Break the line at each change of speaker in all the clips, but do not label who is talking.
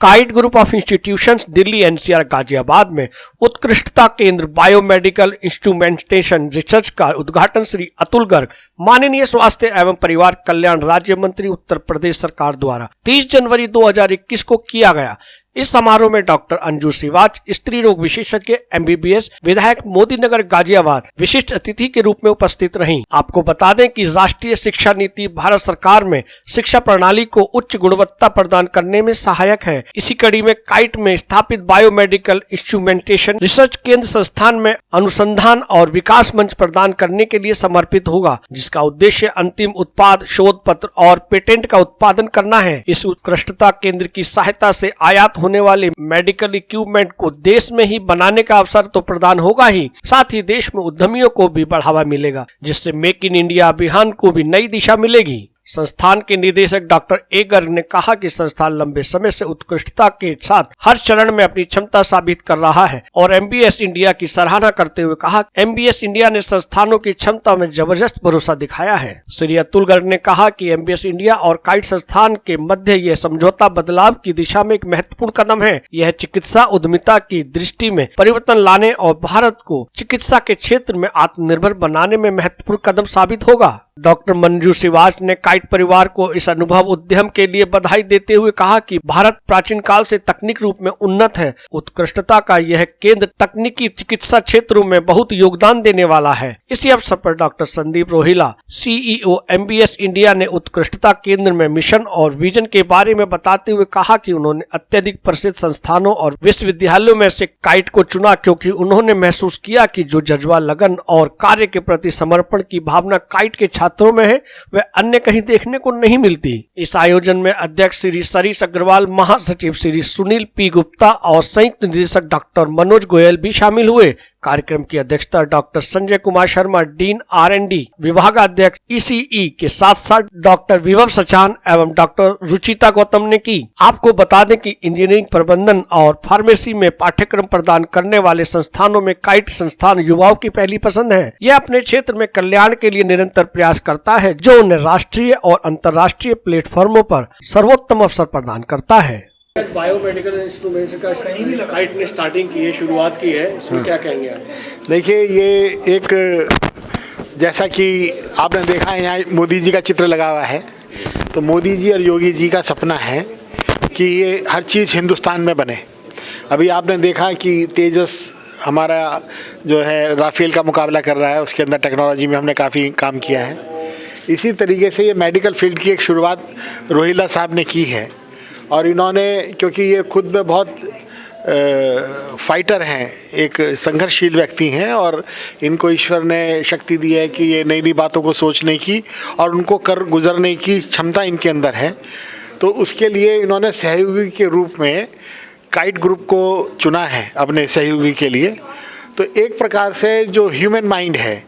Kite group of institutions Delhi NCR Ghaziabad में उत्कृष्टता केंद्र बायोमेडिकल इंस्ट्रूमेंटेशन रिसर्च का उद्घाटन श्री अतुल गर्ग, माननीय स्वास्थ्य एवं परिवार कल्याण राज्य मंत्री उत्तर प्रदेश सरकार द्वारा 30 जनवरी 2021 को किया गया। इस समारोह में डॉक्टर अंजू श्रीवाच, स्त्री रोग विशेषज्ञ MBBS, विधायक मोदी नगर गाजियाबाद विशिष्ट अतिथि के रूप में उपस्थित रहीं। आपको बता दें कि राष्ट्रीय शिक्षा नीति भारत सरकार में शिक्षा प्रणाली को उच्च गुणवत्ता प्रदान करने में सहायक है। इसी कड़ी में काइट में स्थापित बायोमेडिकल इंस्ट्रूमेंटेशन रिसर्च केंद्र संस्थान में अनुसंधान और विकास मंच प्रदान करने के लिए समर्पित होगा, जिसका उद्देश्य अंतिम उत्पाद, शोध पत्र और पेटेंट का उत्पादन करना है। इस उत्कृष्टता केंद्र की सहायता से आयात होने वाले मेडिकल इक्विपमेंट को देश में ही बनाने का अवसर तो प्रदान होगा ही, साथ ही देश में उद्यमियों को भी बढ़ावा मिलेगा, जिससे मेक इन इंडिया अभियान को भी नई दिशा मिलेगी। संस्थान के निदेशक डॉक्टर ए गर्ग ने कहा कि संस्थान लंबे समय से उत्कृष्टता के साथ हर चरण में अपनी क्षमता साबित कर रहा है और MBS इंडिया की सराहना करते हुए कहा, MBS इंडिया ने संस्थानों की क्षमता में जबरदस्त भरोसा दिखाया है। श्री अतुल गर्ग ने कहा कि MBS इंडिया और काइट संस्थान के मध्य यह समझौता बदलाव की दिशा में एक महत्वपूर्ण कदम है। यह चिकित्सा उद्यमिता की दृष्टि में परिवर्तन लाने और भारत को चिकित्सा के क्षेत्र में आत्मनिर्भर बनाने में महत्वपूर्ण कदम साबित होगा। डॉक्टर मंजू श्रीवाच ने काइट परिवार को इस अनुभव उद्यम के लिए बधाई देते हुए कहा कि भारत प्राचीन काल से तकनीक रूप में उन्नत है। उत्कृष्टता का यह केंद्र तकनीकी चिकित्सा क्षेत्रों में बहुत योगदान देने वाला है। इसी अवसर पर doctor Sandeep Rohila, CEO MBS India ने उत्कृष्टता केंद्र में मिशन और विजन के बारे में बताते हुए कहा कि उन्होंने अत्यधिक प्रसिद्ध संस्थानों और विश्वविद्यालयों में से काइट को चुना, क्योंकि उन्होंने महसूस किया कि जो जज्बा, लगन और कार्य के प्रति समर्पण की भावना काइट के छात्रों में है, वह अन्य कहीं देखने को नहीं मिलती। इस आयोजन में अध्यक्ष श्री सरीश अग्रवाल, महासचिव श्री सुनील P गुप्ता और संयुक्त निदेशक डॉक्टर मनोज गोयल भी शामिल हुए। कार्यक्रम की अध्यक्षता doctor Sanjay Kumar Sharma, dean R&D विभागाध्यक्ष ECE के साथ साथ डॉक्टर विभव सचान एवं डॉक्टर रुचिता गौतम ने की। आपको बता दें कि इंजीनियरिंग प्रबंधन और फार्मेसी में पाठ्यक्रम प्रदान करने वाले संस्थानों में काइट संस्थान युवाओं की पहली पसंद है। यह अपने क्षेत्र में कल्याण के लिए निरंतर प्रयास करता है, जो उन्हें राष्ट्रीय और अंतर्राष्ट्रीय प्लेटफॉर्मों पर सर्वोत्तम अवसर प्रदान करता है। बायोमेडिकल इंस्ट्रूमेंट का काइट ने स्टार्टिंग की है, शुरुआत की है, इसमें क्या कहेंगे आप?
देखिए, ये एक, जैसा कि आपने देखा है यहाँ मोदी जी का चित्र लगा हुआ है, तो मोदी जी और योगी जी का सपना है कि ये हर चीज़ हिंदुस्तान में बने। अभी आपने देखा कि तेजस हमारा जो है राफेल का मुकाबला कर रहा है, उसके अंदर टेक्नोलॉजी में हमने काफ़ी काम किया है। इसी तरीके से ये मेडिकल फील्ड की एक शुरुआत रोहिला साहब ने की है और इन्होंने, क्योंकि ये खुद में बहुत फाइटर हैं, एक संघर्षशील व्यक्ति हैं और इनको ईश्वर ने शक्ति दी है कि ये नई नई बातों को सोचने की और उनको कर गुजरने की क्षमता इनके अंदर है। तो उसके लिए इन्होंने सहयोगी के रूप में काइट ग्रुप को चुना है अपने सहयोगी के लिए। तो एक प्रकार से जो ह्यूमन माइंड है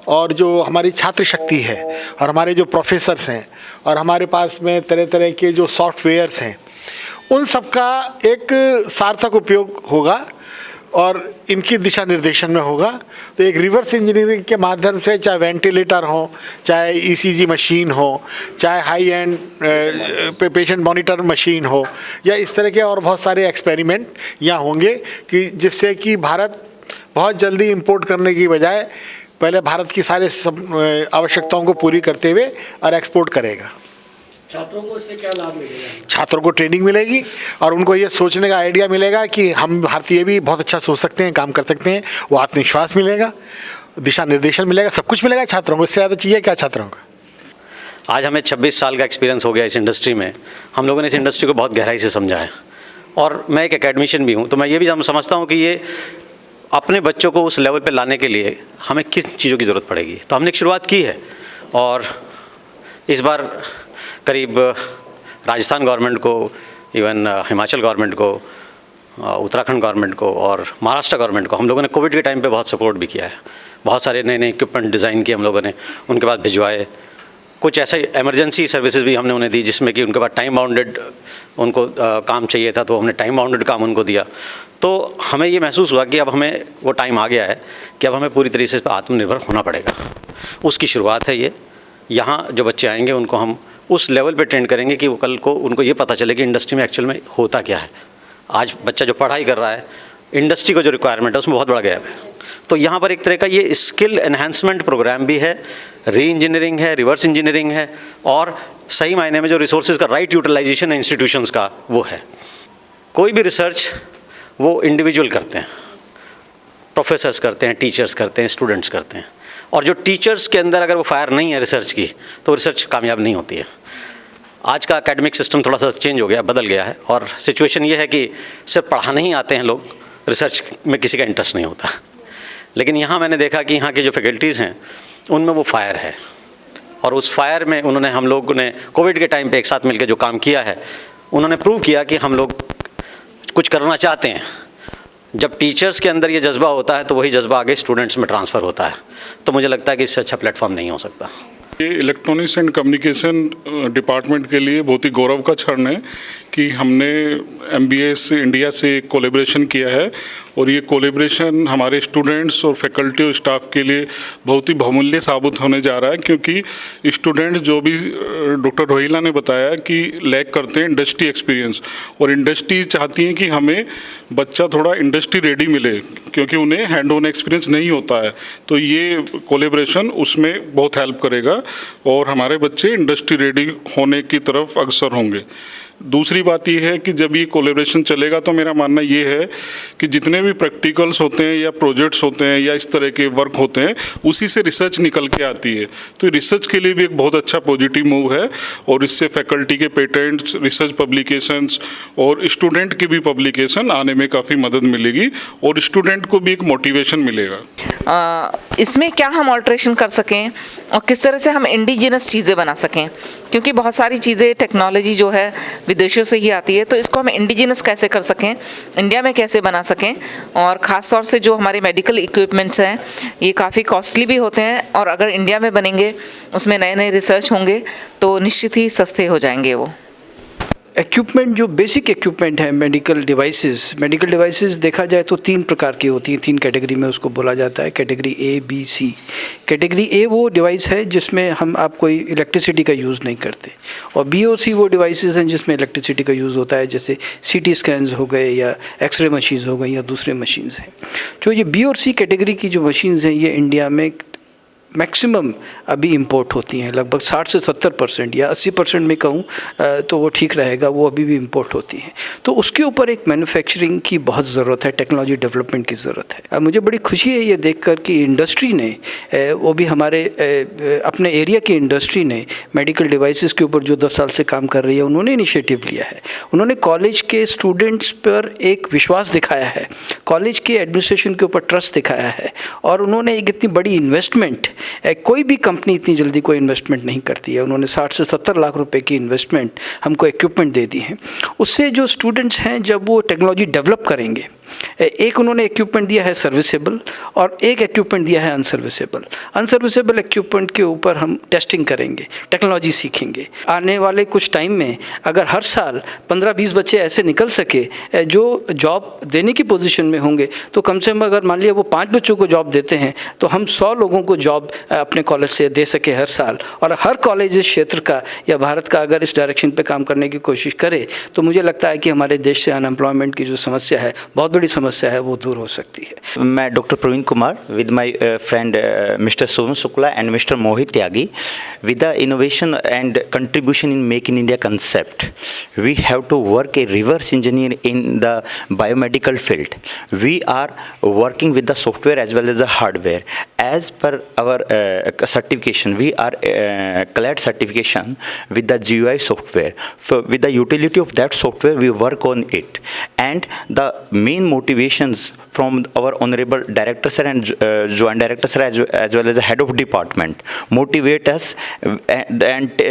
और जो हमारी छात्र शक्ति है और हमारे जो प्रोफेसर्स हैं और हमारे पास में तरह तरह के जो सॉफ्टवेयर्स हैं, उन सब का एक सार्थक उपयोग होगा और इनकी दिशा निर्देशन में होगा। तो एक रिवर्स इंजीनियरिंग के माध्यम से, चाहे वेंटिलेटर हो, चाहे ECG मशीन हो, चाहे high and patient monitor machine हो, या इस तरह के और बहुत सारे एक्सपेरिमेंट यहाँ होंगे कि जिससे कि भारत बहुत जल्दी इंपोर्ट करने की बजाय पहले भारत की सारे आवश्यकताओं को पूरी करते हुए और एक्सपोर्ट करेगा।
छात्रों को इससे क्या लाभ मिलेगा?
छात्रों को ट्रेनिंग मिलेगी और उनको ये सोचने का आइडिया मिलेगा कि हम भारतीय भी बहुत अच्छा सोच सकते हैं, काम कर सकते हैं। वो आत्मविश्वास मिलेगा, दिशा निर्देशन मिलेगा, सब कुछ मिलेगा छात्रों को। इससे ज़्यादा चाहिए क्या छात्रों को?
आज हमें 26 साल का एक्सपीरियंस हो गया इस इंडस्ट्री में। हम लोगों ने इस इंडस्ट्री को बहुत गहराई से समझा है और मैं एक एकेडमिशियन भी हूँ, तो मैं ये भी समझता हूँ कि ये अपने बच्चों को उस लेवल पे लाने के लिए हमें किस चीज़ों की ज़रूरत पड़ेगी। तो हमने एक शुरुआत की है और इस बार करीब राजस्थान गवर्नमेंट को, इवन हिमाचल गवर्नमेंट को, उत्तराखंड गवर्नमेंट को और महाराष्ट्र गवर्नमेंट को हम लोगों ने कोविड के टाइम पे बहुत सपोर्ट भी किया है। बहुत सारे नए नए इक्विपमेंट डिज़ाइन किए हम लोगों ने, उनके पास भिजवाए। कुछ ऐसे इमरजेंसी सर्विसेज भी हमने उन्हें दी जिसमें कि उनके पास टाइम बाउंडेड उनको काम चाहिए था, तो हमने टाइम बाउंडेड काम उनको दिया। तो हमें ये महसूस हुआ कि अब हमें वो टाइम आ गया है कि अब हमें पूरी तरीके से आत्मनिर्भर होना पड़ेगा। उसकी शुरुआत है ये। यहाँ जो बच्चे आएंगे उनको हम उस लेवल पे ट्रेन करेंगे कि वो कल को उनको ये पता चले कि इंडस्ट्री में एक्चुअल में होता क्या है। आज बच्चा जो पढ़ाई कर रहा है, इंडस्ट्री का जो रिक्वायरमेंट है उसमें बहुत बड़ा गैप है। तो यहाँ पर एक तरह का ये स्किल एनहांसमेंट प्रोग्राम भी है, री इंजीनियरिंग है, रिवर्स इंजीनियरिंग है, और सही मायने में जो रिसोर्सेज का राइट यूटिलाइजेशन है इंस्टीट्यूशंस का, वो है। कोई भी रिसर्च वो इंडिविजुअल करते हैं, प्रोफेसर्स करते हैं, टीचर्स करते हैं, स्टूडेंट्स करते हैं, और जो टीचर्स के अंदर अगर वो फायर नहीं है रिसर्च की, तो रिसर्च कामयाब नहीं होती है। आज का एकेडमिक सिस्टम थोड़ा सा चेंज हो गया, बदल गया है, और सिचुएशन ये है कि सिर्फ पढ़ाने ही आते हैं लोग, रिसर्च में किसी का इंटरेस्ट नहीं होता। लेकिन यहाँ मैंने देखा कि यहाँ की जो फैकल्टीज़ हैं उनमें वो फायर है, और उस फायर में उन्होंने, हम लोगों ने कोविड के टाइम पे एक साथ मिलकर जो काम किया है, उन्होंने प्रूव किया कि हम लोग कुछ करना चाहते हैं। जब टीचर्स के अंदर ये जज्बा होता है तो वही जज्बा आगे स्टूडेंट्स में ट्रांसफ़र होता है। तो मुझे लगता है कि इससे अच्छा प्लेटफॉर्म नहीं हो सकता।
ये इलेक्ट्रॉनिक्स एंड कम्युनिकेशन डिपार्टमेंट के लिए बहुत ही गौरव का क्षण है कि हमने MBS इंडिया से कोलैबोरेशन किया है, और ये कोलैबोरेशन हमारे स्टूडेंट्स और फैकल्टी और स्टाफ के लिए बहुत ही बहुमूल्य साबित होने जा रहा है, क्योंकि स्टूडेंट्स जो भी डॉक्टर रोहिला ने बताया कि लैक करते हैं इंडस्ट्री एक्सपीरियंस, और इंडस्ट्री चाहती है कि हमें बच्चा थोड़ा इंडस्ट्री रेडी मिले, क्योंकि उन्हें हैंड ऑन एक्सपीरियंस नहीं होता है। तो ये कोलैबोरेशन उसमें बहुत हेल्प करेगा और हमारे बच्चे इंडस्ट्री रेडी होने की तरफ अग्रसर होंगे। दूसरी बात यह है कि जब ये कोलैबोरेशन चलेगा तो मेरा मानना ये है कि जितने भी प्रैक्टिकल्स होते हैं या प्रोजेक्ट्स होते हैं या इस तरह के वर्क होते हैं, उसी से रिसर्च निकल के आती है। तो रिसर्च के लिए भी एक बहुत अच्छा पॉजिटिव मूव है, और इससे फैकल्टी के पेटेंट्स, रिसर्च पब्लिकेशंस और स्टूडेंट के भी पब्लिकेशन आने में काफ़ी मदद मिलेगी, और स्टूडेंट को भी एक मोटिवेशन मिलेगा।
इसमें क्या हम ऑल्ट्रेशन कर सकें और किस तरह से हम इंडिजिनस चीज़ें बना सकें, क्योंकि बहुत सारी चीज़ें, टेक्नोलॉजी जो है विदेशों से ही आती है, तो इसको हम इंडिजिनस कैसे कर सकें, इंडिया में कैसे बना सकें। और ख़ास तौर से जो हमारे मेडिकल इक्विपमेंट्स हैं ये काफ़ी कॉस्टली भी होते हैं, और अगर इंडिया में बनेंगे, उसमें नए नए रिसर्च होंगे, तो निश्चित ही सस्ते हो जाएंगे वो।
इक्विपमेंट, जो बेसिक इक्विपमेंट है, मेडिकल डिवाइसेस देखा जाए तो 3 प्रकार की होती हैं, 3 कैटेगरी में उसको बोला जाता है, category A, B, C। Category A वो डिवाइस है जिसमें आप कोई इलेक्ट्रिसिटी का यूज़ नहीं करते, और B और C वो डिवाइसेस हैं जिसमें इलेक्ट्रिसिटी का यूज़ होता है, जैसे CT स्कैन्स हो गए या एक्सरे मशीन्स हो गई या दूसरे मशीन्स हैं। जो ये B और C कैटेगरी की जो मशीन्स हैं, ये इंडिया में मैक्सिमम अभी इंपोर्ट होती हैं, लगभग 60 से 70% या 80% में कहूँ तो वो ठीक रहेगा, वो अभी भी इंपोर्ट होती हैं। तो उसके ऊपर एक मैन्युफैक्चरिंग की बहुत ज़रूरत है, टेक्नोलॉजी डेवलपमेंट की ज़रूरत है। मुझे बड़ी खुशी है ये देखकर कि इंडस्ट्री ने, वो भी हमारे अपने एरिया की इंडस्ट्री ने, मेडिकल डिवाइसेस के ऊपर जो 10 साल से काम कर रही है, उन्होंने इनिशिएटिव लिया है। उन्होंने कॉलेज के स्टूडेंट्स पर एक विश्वास दिखाया है, कॉलेज के एडमिनिस्ट्रेशन के ऊपर ट्रस्ट दिखाया है, और उन्होंने एक इतनी बड़ी इन्वेस्टमेंट, कोई भी कंपनी इतनी जल्दी कोई इन्वेस्टमेंट नहीं करती है, उन्होंने 60 से 70 लाख रुपए की इन्वेस्टमेंट हमको इक्विपमेंट दे दी है। उससे जो स्टूडेंट्स हैं, जब वो टेक्नोलॉजी डेवलप करेंगे, एक उन्होंने इक्विपमेंट दिया है सर्विसेबल और एक इक्विपमेंट दिया है अनसर्विसेबल। अनसर्विसेबल इक्विपमेंट के ऊपर हम टेस्टिंग करेंगे, टेक्नोलॉजी सीखेंगे। आने वाले कुछ टाइम में अगर हर साल 15-20 बच्चे ऐसे निकल सके जो जॉब देने की पोजीशन में होंगे, तो कम से कम अगर मान लिया वो 5 बच्चों को जॉब देते हैं, तो हम 100 लोगों को जॉब अपने कॉलेज से दे सके हर साल। और हर कॉलेज इस क्षेत्र का या भारत का अगर इस डायरेक्शन पे काम करने की कोशिश करे, तो मुझे लगता है कि हमारे देश से अनएम्प्लॉयमेंट की जो समस्या है, बहुत बड़ी समस्या है, वो दूर हो सकती है।
मैं doctor Praveen Kumar with my friend mister Sonu Shukla and mister Mohit Tyagi, with the innovation and contribution in Make in India concept, we have to work a reverse engineer in the biomedical field. We are working with the software as well as the hardware. As per our certification, we are CLAD certification with the GUI software. With the utility of that software, we work on it. And the main motivations from our honorable director sir and joint director sir as well as the head of department motivate us, and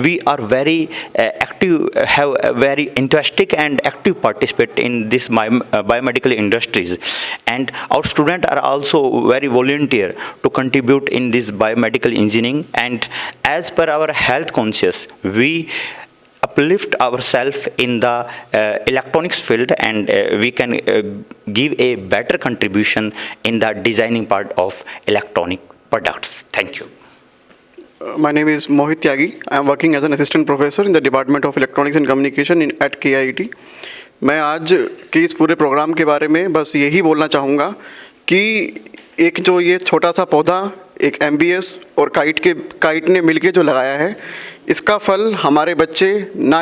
we are very active, have a very enthusiastic and active participate in this biomedical industries, and our students are also very volunteer to contribute in this biomedical engineering. And as per our health conscious, we uplift ourselves in the electronics field, and we can give a better contribution in the designing part of electronic products. Thank you.
My name is Mohit Tyagi. I am working as an assistant professor in the Department of Electronics and Communication at KIIT. मैं आज के इस पूरे programme के बारे में बस यही बोलना चाहूँगा कि एक जो ये छोटा सा पौधा एक MBS और काइट ने मिलके जो लगाया है, इसका फल हमारे बच्चे ना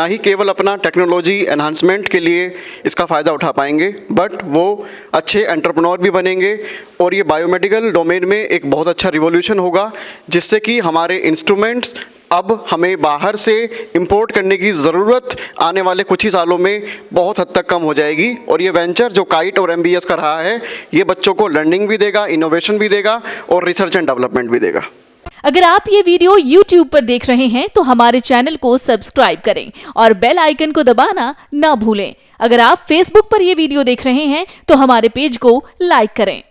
ही केवल अपना टेक्नोलॉजी एनहांसमेंट के लिए इसका फ़ायदा उठा पाएंगे, बट वो अच्छे एंटरप्रेन्योर भी बनेंगे और ये बायोमेडिकल डोमेन में एक बहुत अच्छा रिवॉल्यूशन होगा, जिससे कि हमारे इंस्ट्रूमेंट्स अब हमें बाहर से इंपोर्ट करने की ज़रूरत आने वाले कुछ ही सालों में बहुत हद तक कम हो जाएगी। और ये वेंचर जो काइट और MBS का रहा है, ये बच्चों को लर्निंग भी देगा, इनोवेशन भी देगा और रिसर्च एंड डेवलपमेंट भी देगा।
अगर आप ये वीडियो YouTube पर देख रहे हैं तो हमारे चैनल को सब्सक्राइब करें और बेल आइकन को दबाना ना भूलें। अगर आप Facebook पर ये वीडियो देख रहे हैं तो हमारे पेज को लाइक करें।